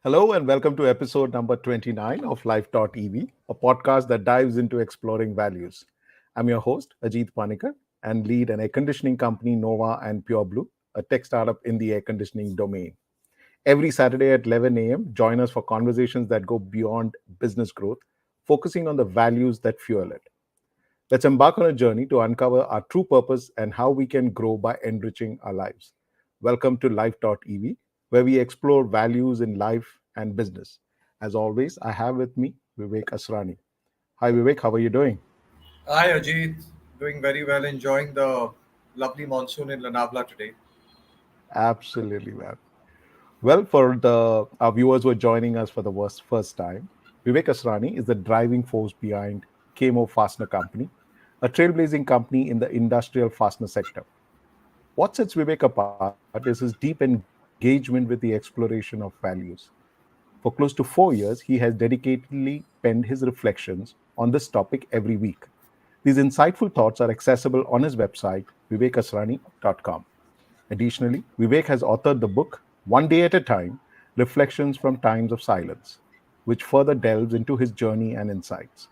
Hello and welcome to episode number 29 of Life.EV, a podcast that dives into exploring values. I'm your host, Ajit Panicker, and lead an air conditioning company, Nova and Pure Blue, a tech startup in the air conditioning domain. Every Saturday at 11 a.m., join us for conversations that go beyond business growth, focusing on the values that fuel it. Let's embark on a journey to uncover our true purpose and how we can grow by enriching our lives. Welcome to Life.EV, where we explore values in life and business. As always, I have with me Vivek Asrani. Hi, Vivek, how are you doing? Hi Ajit, doing very well, enjoying the lovely monsoon in Lanavla today. Absolutely well. Well, for the our viewers who are joining us for the first time, Vivek Asrani is the driving force behind KMO Fastener Company, a trailblazing company in the industrial fastener sector. What sets Vivek apart is his deep engagement with the exploration of values. For close to 4 years, he has dedicatedly penned his reflections on this topic every week. These insightful thoughts are accessible on his website, vivekasrani.com. Additionally, Vivek has authored the book One Day at a Time Reflections from Times of Silence, which further delves into his journey and insights.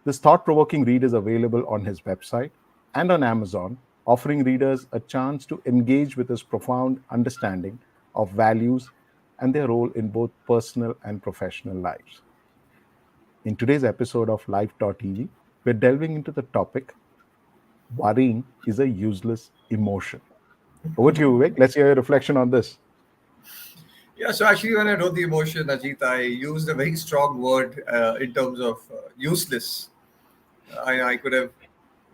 This thought provoking read is available on his website and on Amazon, offering readers a chance to engage with his profound understanding of values and their role in both personal and professional lives. In today's episode of Life.TV, we're delving into the topic worrying is a useless emotion. Over to you, Vivek. Let's hear your reflection on this. Yeah, so actually, when I wrote the emotion, Ajit, I used a very strong word in terms of useless. I could have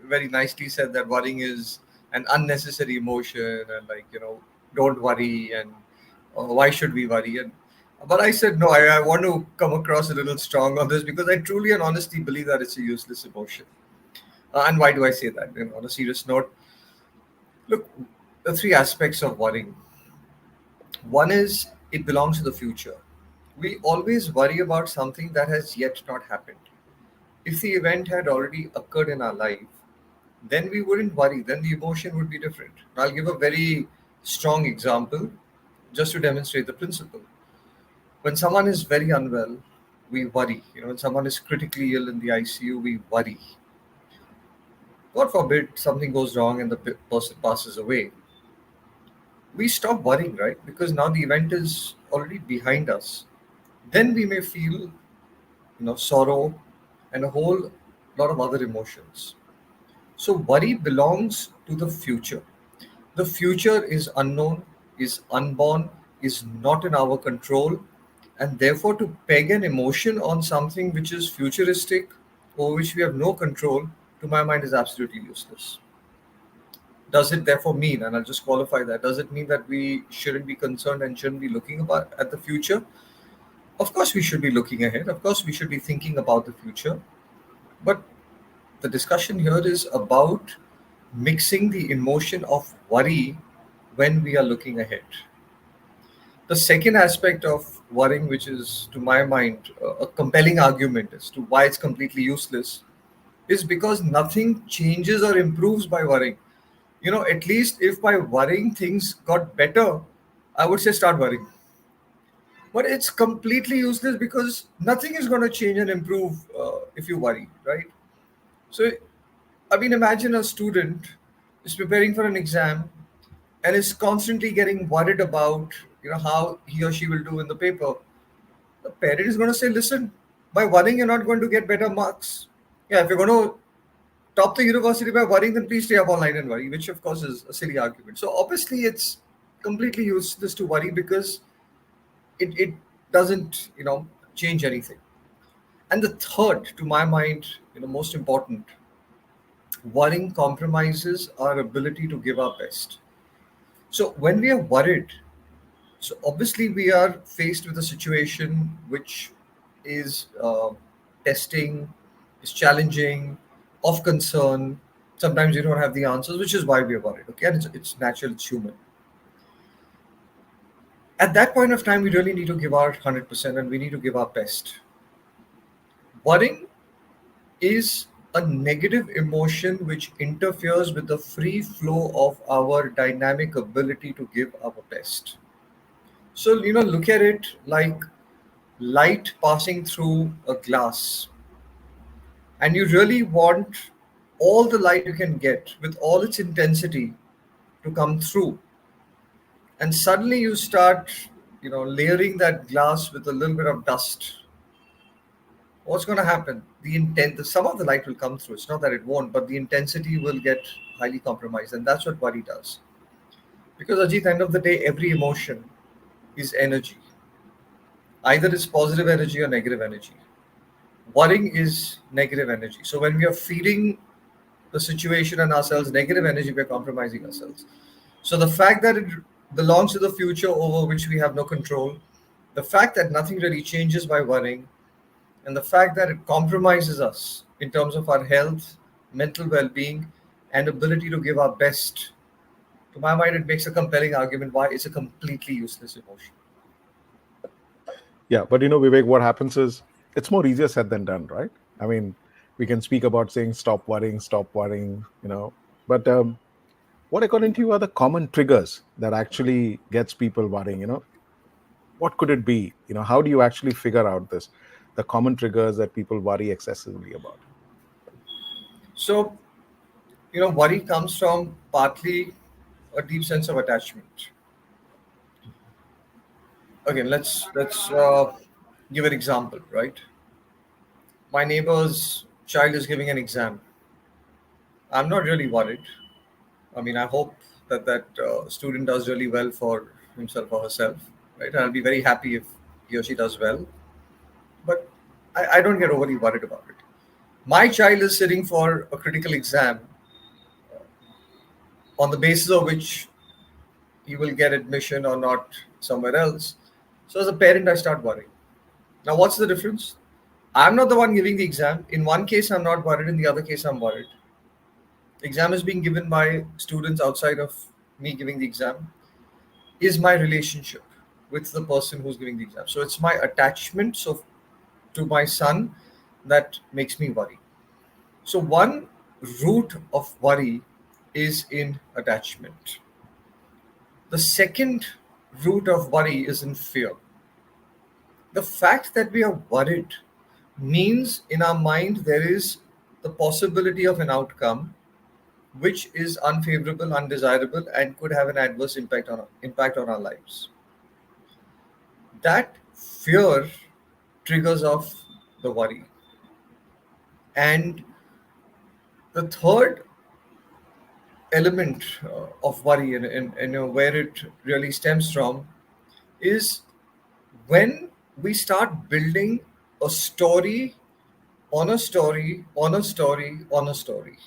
very nicely said that worrying is an unnecessary emotion, and don't worry, and why should we worry? And but I said no. I want to come across a little strong on this because I truly and honestly believe that it's a useless emotion. And why do I say that? On a serious note, look, the three aspects of worrying. One is it belongs to the future. We always worry about something that has yet not happened. If the event had already occurred in our life, then we wouldn't worry, then the emotion would be different. I'll give a very strong example just to demonstrate the principle. When someone is very unwell, we worry. When someone is critically ill in the ICU, we worry. God forbid something goes wrong and the person passes away. We stop worrying, right? Because now the event is already behind us. Then we may feel, sorrow and a whole lot of other emotions. So worry belongs to the future. The future is unknown, is unborn, is not in our control, and therefore to peg an emotion on something which is futuristic or which we have no control, to my mind, is absolutely useless. Does it therefore mean, and I'll just qualify that, does it mean that we shouldn't be concerned and shouldn't be looking about at the future? Of course, we should be looking ahead. Of course, we should be thinking about the future. But the discussion here is about mixing the emotion of worry when we are looking ahead. The second aspect of worrying, which is to my mind a compelling argument as to why it's completely useless, is because nothing changes or improves by worrying. At least if by worrying things got better, I would say start worrying. But it's completely useless because nothing is going to change and improve if you worry, right? So, I mean, imagine a student is preparing for an exam and is constantly getting worried about, how he or she will do in the paper. The parent is going to say, listen, by worrying, you're not going to get better marks. Yeah, if you're going to top the university by worrying, then please stay up all night and worry, which of course is a silly argument. So obviously, it's completely useless to worry because it doesn't change anything. And the third, to my mind, most important, worrying compromises our ability to give our best. So when we are worried, so obviously we are faced with a situation which is testing, is challenging, of concern. Sometimes you don't have the answers, which is why we are worried. Okay, and it's natural, it's human. At that point of time, we really need to give our 100% and we need to give our best. Worrying is a negative emotion which interferes with the free flow of our dynamic ability to give our best. So, look at it like light passing through a glass, and you really want all the light you can get with all its intensity to come through, and suddenly you start, layering that glass with a little bit of dust. What's going to happen? Some of the light will come through. It's not that it won't, but the intensity will get highly compromised, and that's what worry does. Because Ajit, end of the day, every emotion is energy. Either it's positive energy or negative energy. Worrying is negative energy. So when we are feeding the situation and ourselves negative energy, we're compromising ourselves. So the fact that it belongs to the future over which we have no control, the fact that nothing really changes by worrying, and the fact that it compromises us in terms of our health, mental well being, and ability to give our best, to my mind, it makes a compelling argument why it's a completely useless emotion. Yeah, but Vivek, what happens is it's more easier said than done, right? I mean, we can speak about saying stop worrying, but what according to you are the common triggers that actually gets people worrying? What could it be? How do you actually figure out this? The common triggers that people worry excessively about. So, worry comes from partly a deep sense of attachment. Okay, let's give an example, right? My neighbor's child is giving an exam. I'm not really worried. I mean, I hope that student does really well for himself or herself, right? And I'll be very happy if he or she does well. But I don't get overly worried about it. My child is sitting for a critical exam on the basis of which he will get admission or not somewhere else. So as a parent, I start worrying. Now, what's the difference? I'm not the one giving the exam. In one case, I'm not worried. In the other case, I'm worried. The exam is being given by students outside of me giving the exam. Is my relationship with the person who's giving the exam. So it's my attachment to my son that makes me worry. So one root of worry is in attachment. The second root of worry is in fear. The fact that we are worried means in our mind there is the possibility of an outcome which is unfavorable, undesirable, and could have an adverse impact on our lives. That fear triggers off the worry. And the third element of worry, and where it really stems from, is when we start building a story on a story on a story on a story.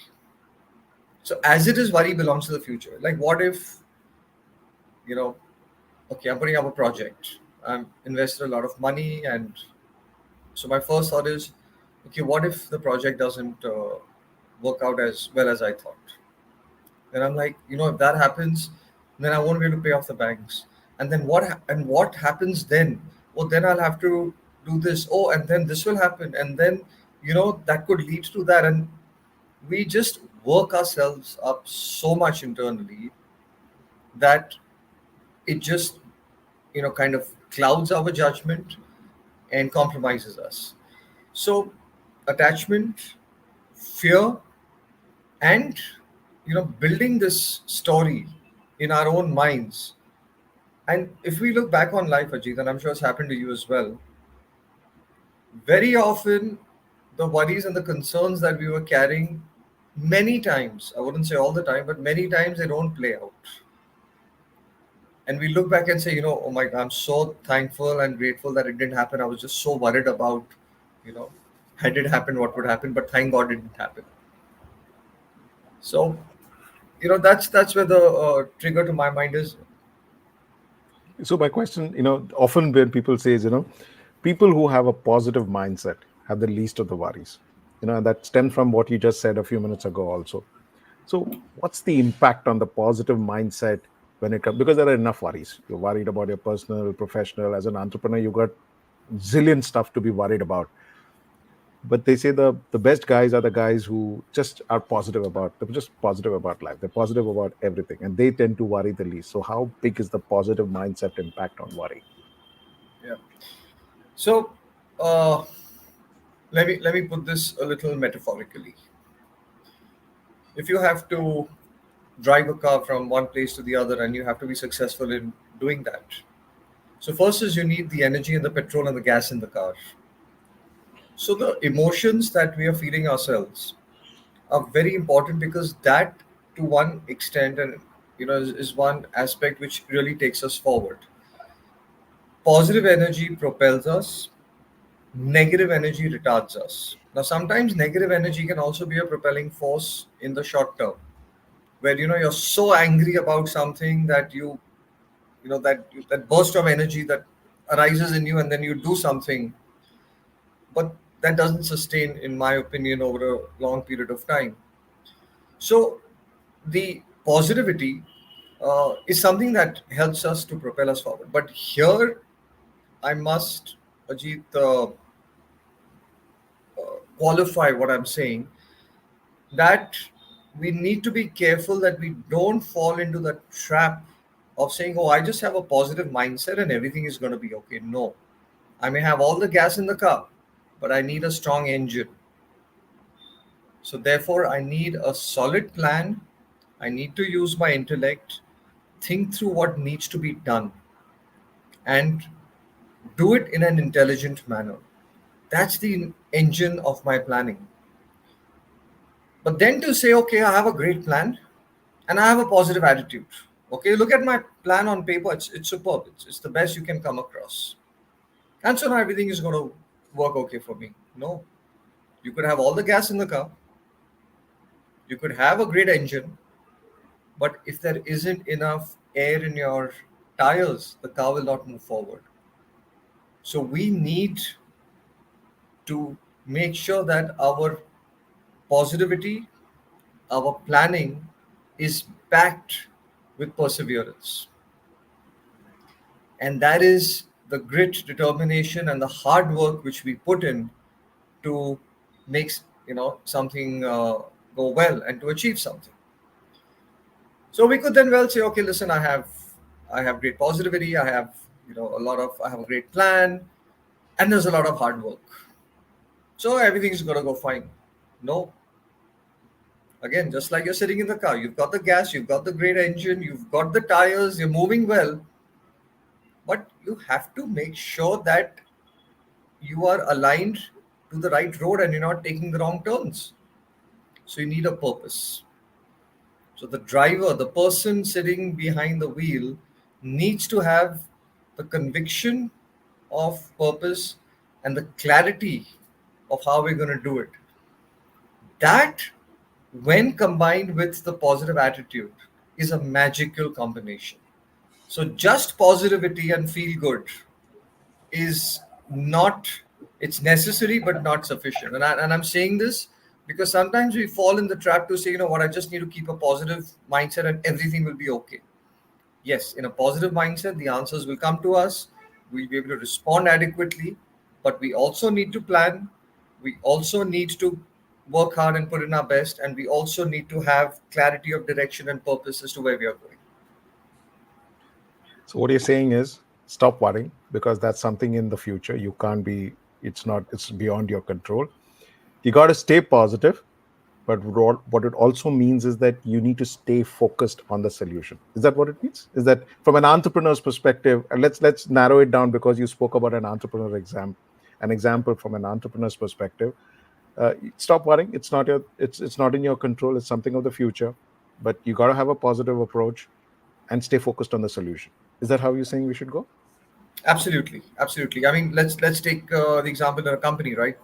So as it is, worry belongs to the future. Like, what if, you know, okay, I'm putting up a project. I'm invested a lot of money, and so my first thought is, okay, what if the project doesn't work out as well as I thought? Then I'm like, if that happens, then I won't be able to pay off the banks. And then what happens then? Oh, then I'll have to do this. Oh, and then this will happen, and then that could lead to that, and we just work ourselves up so much internally that it just kind of clouds our judgment and compromises us. So attachment, fear, and building this story in our own minds. And if we look back on life, Ajit, and I'm sure it's happened to you as well, very often the worries and the concerns that we were carrying, many times, I wouldn't say all the time, but many times they don't play out. And we look back and say, oh my God, I'm so thankful and grateful that it didn't happen. I was just so worried about, you know, had it happened, what would happen, but thank God it didn't happen. So, that's where the trigger to my mind is. So my question, often when people say is, people who have a positive mindset have the least of the worries. And that stems from what you just said a few minutes ago also. So what's the impact on the positive mindset when it comes, because there are enough worries. You're worried about your personal, professional, as an entrepreneur, you got zillion stuff to be worried about. But they say the best guys are the guys who just are positive about, they're just positive about life, they're positive about everything, and they tend to worry the least. So how big is the positive mindset impact on worry? Yeah. So uh, let me put this a little metaphorically. If you have to drive a car from one place to the other and you have to be successful in doing that, so first is you need the energy and the petrol and the gas in the car. So the emotions that we are feeling ourselves are very important, because that, to one extent, and is one aspect which really takes us forward. Positive energy propels us, negative energy retards us. Now sometimes negative energy can also be a propelling force in the short term, where you're so angry about something that that burst of energy that arises in you, and then you do something, but that doesn't sustain, in my opinion, over a long period of time. So the positivity is something that helps us to propel us forward. But here I must, Ajit, qualify what I'm saying, that we need to be careful that we don't fall into the trap of saying, oh, I just have a positive mindset and everything is going to be okay. No, I may have all the gas in the car, but I need a strong engine. So, therefore, I need a solid plan. I need to use my intellect, think through what needs to be done, and do it in an intelligent manner. That's the engine of my planning. But then to say, okay, I have a great plan and I have a positive attitude. Okay, look at my plan on paper. It's superb. It's the best you can come across. And so now everything is going to work okay for me. No, you could have all the gas in the car, you could have a great engine, but if there isn't enough air in your tires, the car will not move forward. So we need to make sure that our positivity, our planning is backed with perseverance. And that is the grit, determination, and the hard work which we put in to make something go well and to achieve something. So we could then well say, okay, listen, I have great positivity, I have I have a great plan, and there's a lot of hard work. So everything's gonna go fine. No, again, just like you're sitting in the car, you've got the gas, you've got the great engine, you've got the tires, you're moving well, but you have to make sure that you are aligned to the right road and you're not taking the wrong turns. So you need a purpose. So the driver, the person sitting behind the wheel, needs to have the conviction of purpose and the clarity of how we're going to do it. That, when combined with the positive attitude, is a magical combination. So just positivity and feel good is not, it's necessary but not sufficient. And I'm saying this because sometimes we fall in the trap to say, you know what, I just need to keep a positive mindset and everything will be okay. Yes, in a positive mindset, the answers will come to us. We'll be able to respond adequately, but we also need to plan. We also need to work hard and put in our best, and we also need to have clarity of direction and purpose as to where we are going. So what you're saying is stop worrying, because that's something in the future. You can't be, it's not, it's beyond your control. You got to stay positive, but what it also means is that you need to stay focused on the solution. Is that what it means? Is that from an entrepreneur's perspective? And let's narrow it down, because you spoke about an example from an entrepreneur's perspective. Stop worrying. It's not in your control. It's something of the future, but you got to have a positive approach and stay focused on the solution. Is that how you're saying we should go? Absolutely, absolutely. I mean, let's take the example of a company, right?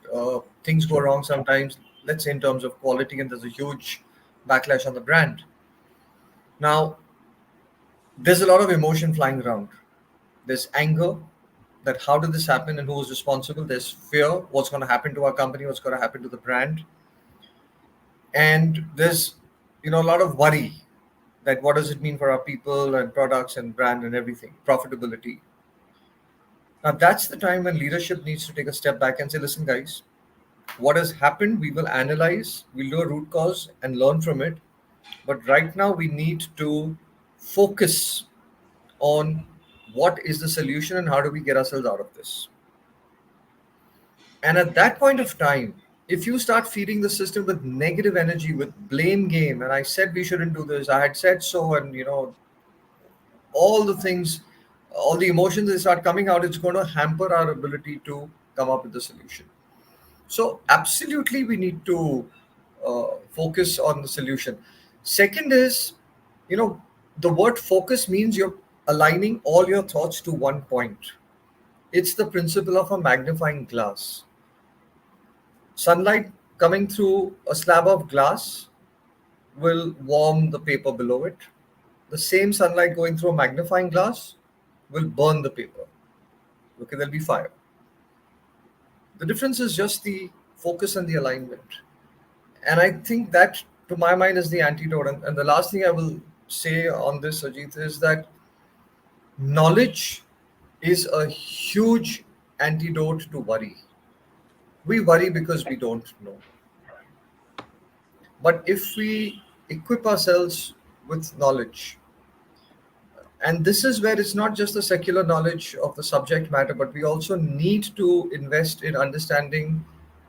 Things go Sure. wrong sometimes. Let's say in terms of quality, and there's a huge backlash on the brand. Now, there's a lot of emotion flying around. There's anger, that how did this happen and who is responsible. There's fear, what's going to happen to our company, what's going to happen to the brand, and there's a lot of worry, that what does it mean for our people and products and brand and everything, profitability. Now that's the time when leadership needs to take a step back and say, listen, guys, what has happened, we will analyze, we'll do a root cause and learn from it. But right now, we need to focus on what is the solution and how do we get ourselves out of this. And at that point of time, if you start feeding the system with negative energy, with blame game, and I said we shouldn't do this, I had said so, and all the things, all the emotions that start coming out, it's going to hamper our ability to come up with the solution. So, absolutely, we need to focus on the solution. Second is, you know, the word focus means you're aligning all your thoughts to one point. It's the principle of a magnifying glass. Sunlight coming through a slab of glass will warm the paper below it. The same sunlight going through a magnifying glass will burn the paper. Okay, there'll be fire. The difference is just the focus and the alignment. And I think that, to my mind, is the antidote. And the last thing I will say on this, Ajit, is that knowledge is a huge antidote to worry. We worry because we don't know. But if we equip ourselves with knowledge, and this is where it's not just the secular knowledge of the subject matter, but we also need to invest in understanding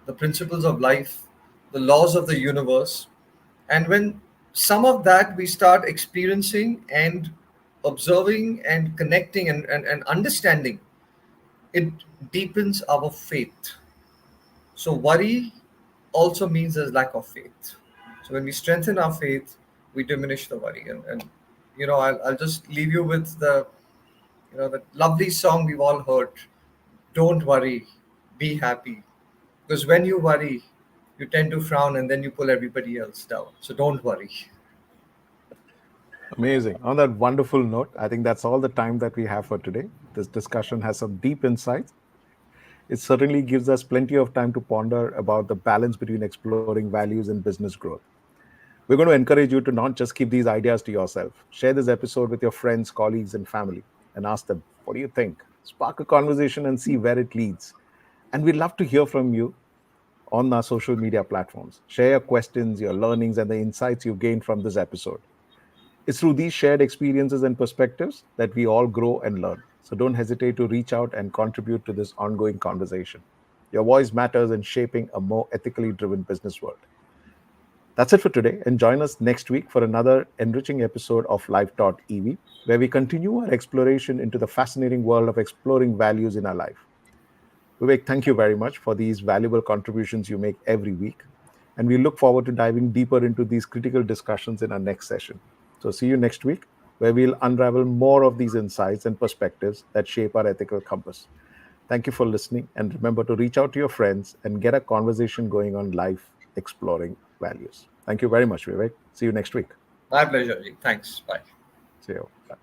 the principles of life, the laws of the universe. And when some of that we start experiencing and observing and connecting and understanding, it deepens our faith. So worry also means there's lack of faith. So when we strengthen our faith, we diminish the worry. And I'll just leave you with the lovely song we've all heard. Don't worry, be happy. Because when you worry, you tend to frown and then you pull everybody else down. So don't worry. Amazing. On that wonderful note, I think that's all the time that we have for today. This discussion has some deep insights. It certainly gives us plenty of time to ponder about the balance between exploring values and business growth. We're going to encourage you to not just keep these ideas to yourself. Share this episode with your friends, colleagues, and family and ask them, what do you think? Spark a conversation and see where it leads. And we'd love to hear from you on our social media platforms. Share your questions, your learnings, and the insights you've gained from this episode. It's through these shared experiences and perspectives that we all grow and learn. So don't hesitate to reach out and contribute to this ongoing conversation. Your voice matters in shaping a more ethically driven business world. That's it for today, and join us next week for another enriching episode of Life.EV, where we continue our exploration into the fascinating world of exploring values in our life. Vivek, thank you very much for these valuable contributions you make every week. And we look forward to diving deeper into these critical discussions in our next session. So, see you next week, where we'll unravel more of these insights and perspectives that shape our ethical compass. Thank you for listening, and remember to reach out to your friends and get a conversation going on life exploring values. Thank you very much, Vivek. See you next week. My pleasure, Ajit. Thanks. Bye. See you. Bye.